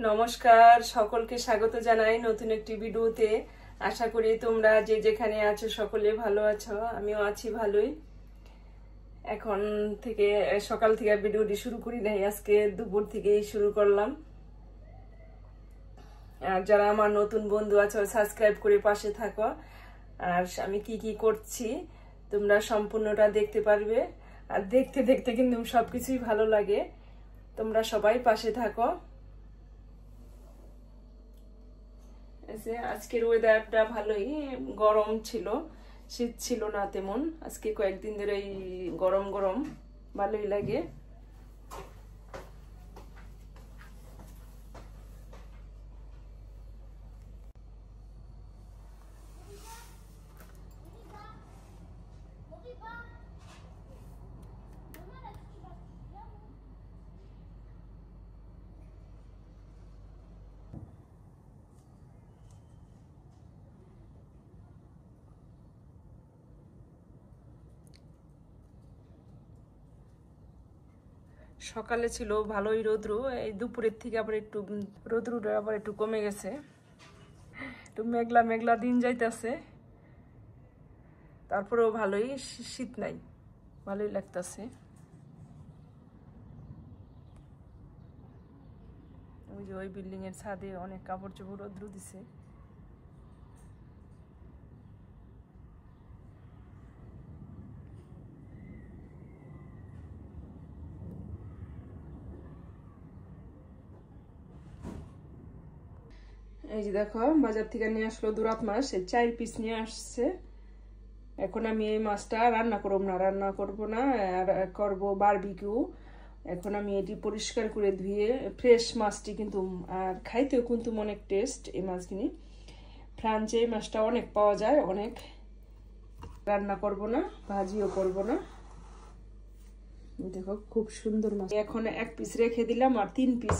নমস্কার, সকলকে স্বাগত জানাই নতুন একটি ভিডিওতে। আশা করি তোমরা যে যেখানে আছো সকলে ভালো আছো। আমিও আছি ভালোই। এখন থেকে সকাল থেকে ভিডিওটি শুরু করি নাই, আজকে দুপুর থেকেই শুরু করলাম। আর যারা আমার নতুন বন্ধু আছো সাবস্ক্রাইব করে পাশে থাকো। আর আমি কি কি করছি তোমরা সম্পূর্ণটা দেখতে পারবে। আর দেখতে দেখতে কিন্তু সবকিছুই ভালো লাগে। তোমরা সবাই পাশে থাকো। আজকের ওয়েদারটা ভালোই, গরম ছিল, শীত ছিল না তেমন। আজকে কয়েকদিন ধরে গরম গরম ভালোই লাগে। সকালে ছিল ভালোই রৌদ্র, এই দুপুরের থেকে আবার একটু রৌদ্রটা আবার একটু কমে গেছে। একটু মেঘলা মেঘলা দিন যাইতেছে, তারপরেও ভালোই, শীত নাই, ভালোই লাগতেছে। ওই যে ওই বিল্ডিং এর ছাদে অনেক কাপড় চোপড় রৌদ্র দিছে। এই যে দেখো, বাজার থেকে নিয়ে আসলো দুরাত মাছ, 4 পিস নিয়ে আসছে। এখন আমি এই মাছটা রান্না করব না, আর করবো বারবিকিউ। এখন আমি এটি পরিষ্কার করে ধুয়ে, ফ্রেশ মাছটি কিন্তু, আর খাইতেও কিন্তু অনেক টেস্ট এই মাছগুলি। ফ্রান্সে এই মাছটা অনেক পাওয়া যায়, অনেক। রান্না করব না, ভাজিও করব না। দেখো খুব সুন্দর মাছ। এখন 1 পিস রেখে দিলাম, আর 3 পিস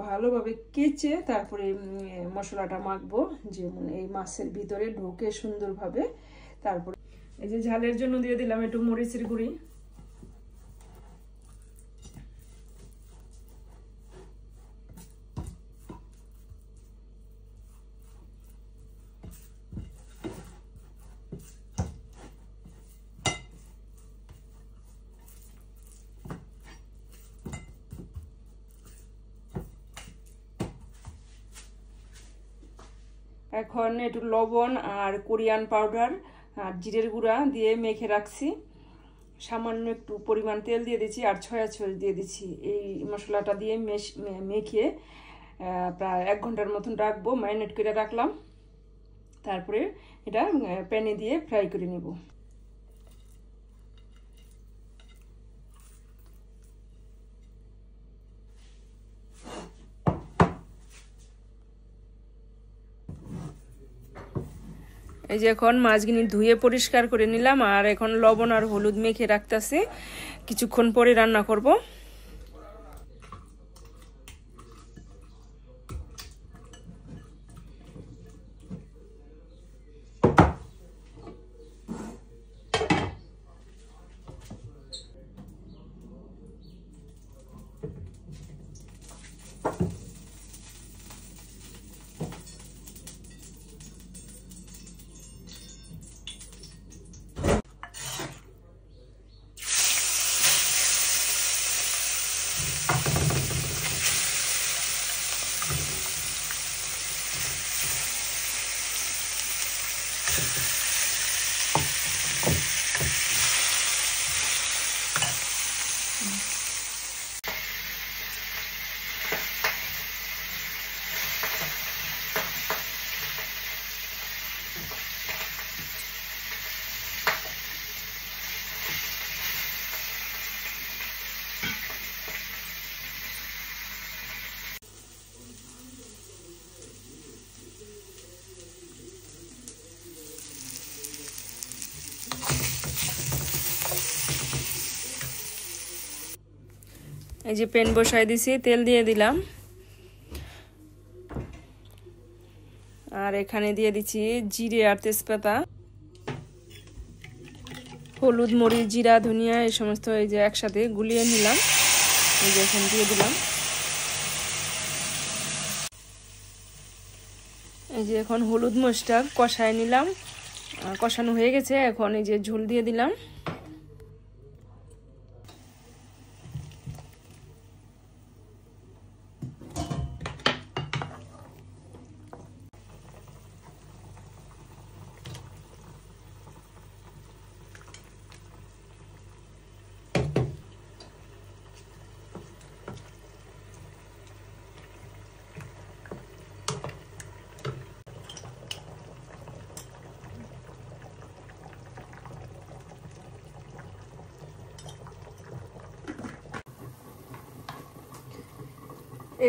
ভালোভাবে কেচে তারপরে মশলাটা মাখবো, যেমন এই মাছের ভিতরে ঢোকে সুন্দরভাবে। তারপরে এই যে ঝালের জন্য দিয়ে দিলাম একটু মরিচের গুঁড়ি। এখন একটু লবণ আর কোরিয়ান পাউডার আর জিরের গুঁড়া দিয়ে মেখে রাখছি। সামান্য একটু পরিমাণ তেল দিয়ে দিচ্ছি, আর সয়া সস দিয়ে দিচ্ছি। এই মশলাটা দিয়ে মেখে প্রায় 1 ঘন্টার মতন রাখবো, ম্যারিনেট করে রাখলাম। তারপরে এটা প্যানে দিয়ে ফ্রাই করে নেব। এই যে এখন মাছগুলি ধুয়ে পরিষ্কার করে নিলাম, আর এখন লবণ আর হলুদ মেখে রাখতেছি, কিছুক্ষণ পরে রান্না করব। এই যে প্যান বসাই দিছি, তেল দিয়ে দিলাম, আর এখানে দিয়ে দিচ্ছি জিরে আর তেজপাতা, হলুদ, মরিচ, জিরা, ধনিয়া এই সমস্ত এই যে একসাথে গুলিয়ে নিলাম। এই যে এখন দিয়ে দিলাম। এই যে এখন হলুদ মরিচটা কষায় নিলাম, কষানো হয়ে গেছে। এখন এই যে ঝোল দিয়ে দিলাম।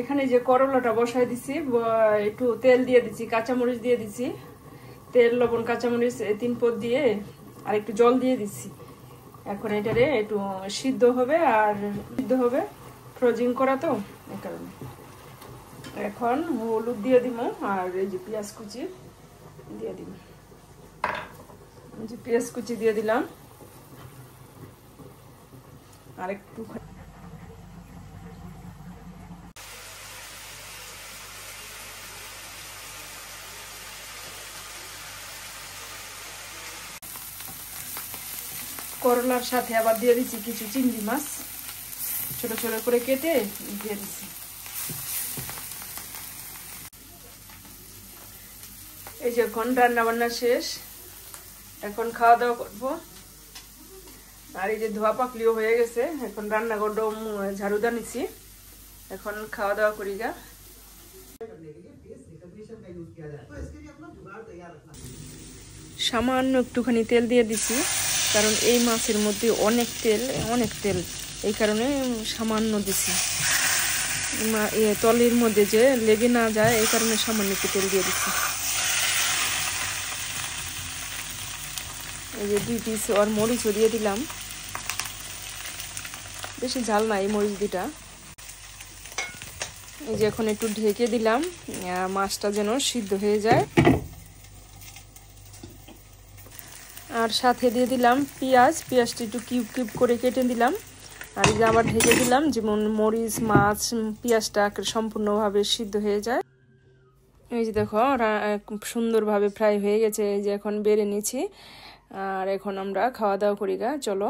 এখানে যে করলাটা বসাই দিছি, একটু তেল দিয়ে দিছি, কাঁচামরিচ দিয়ে দিছি, তেল লবণ কাঁচামরিচ 3 পদ দিয়ে আর একটু জল দিয়ে দিছি। এখন এটারে একটু সিদ্ধ হবে, আর সিদ্ধ হবে ফ্রোজিং করা তো এই কারণে। এখন হলুদ দিয়ে দিব, আর এই যে পেঁয়াজ কুচি দিয়ে দিব। এই যে পেঁয়াজ কুচি দিয়ে দিলাম, আর একটু করলার সাথে আবার দিয়ে দিচ্ছি কিছু চিংড়ি মাছ, ছোট ছোট করে কেটে দিয়ে দিচ্ছি। এই যে এখন রান্না বান্না শেষ, এখন খাওয়া দাওয়া করবো। আর এই যে ধোয়া পাকলিও হয়ে গেছে, এখন রান্নাঘর ঝাড়ু দিয়েছি, এখন খাওয়া দাওয়া করি গা। সামান্য একটুখানি তেল দিয়ে দিছি, কারণ এই মাছের মধ্যে অনেক তেল, এই কারণে সামান্য দিছি। তলের মধ্যে যে লেগে না যায়, এই কারণে সামান্য একটু তেল দিয়ে দিছি। এই যে 2 পিস আর মরিচও দিয়ে দিলাম, বেশি ঝাল না এই মরিচ দুটা। এই যে এখন একটু ঢেকে দিলাম, মাছটা যেন সিদ্ধ হয়ে যায়। আর সাথে দিয়ে দিলাম পেঁয়াজটা একটু কিউব কিউব করে কেটে দিলাম। আর এই যে আবার ঢেকে দিলাম, যেমন মরিচ মাছ পেঁয়াজটা সম্পূর্ণভাবে সিদ্ধ হয়ে যায়। এই যে দেখো খুব সুন্দরভাবে ফ্রাই হয়ে গেছে। এই যে এখন বেড়ে নিচ্ছি, আর এখন আমরা খাওয়া দাওয়া করি গা। চলো,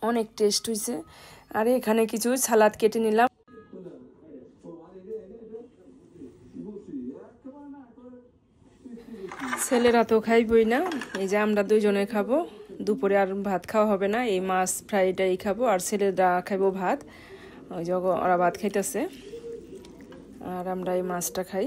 অনেক টেস্ট হয়েছে। আর এখানে কিছু সালাদ কেটে নিলাম। ছেলেরা তো খাইবই না, এই যে আমরা 2 জনে খাবো। দুপুরে আর ভাত খাওয়া হবে না, এই মাছ ফ্রাইটাই খাবো, আর ছেলেরা খাইবো ভাত। ওই যে ওরা ভাত খাইতেছে, আর আমরা এই মাছটা খাই।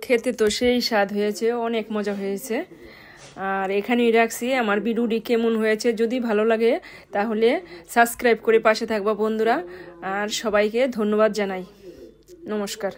খেতে তো সেই স্বাদ হয়েছে, অনেক মজা হয়েছে। আর এখানেই রাখছি। আমার ভিডিওটি কেমন হয়েছে যদি ভালো লাগে তাহলে সাবস্ক্রাইব করে পাশে থাকবা বন্ধুরা। আর সবাইকে ধন্যবাদ জানাই। নমস্কার।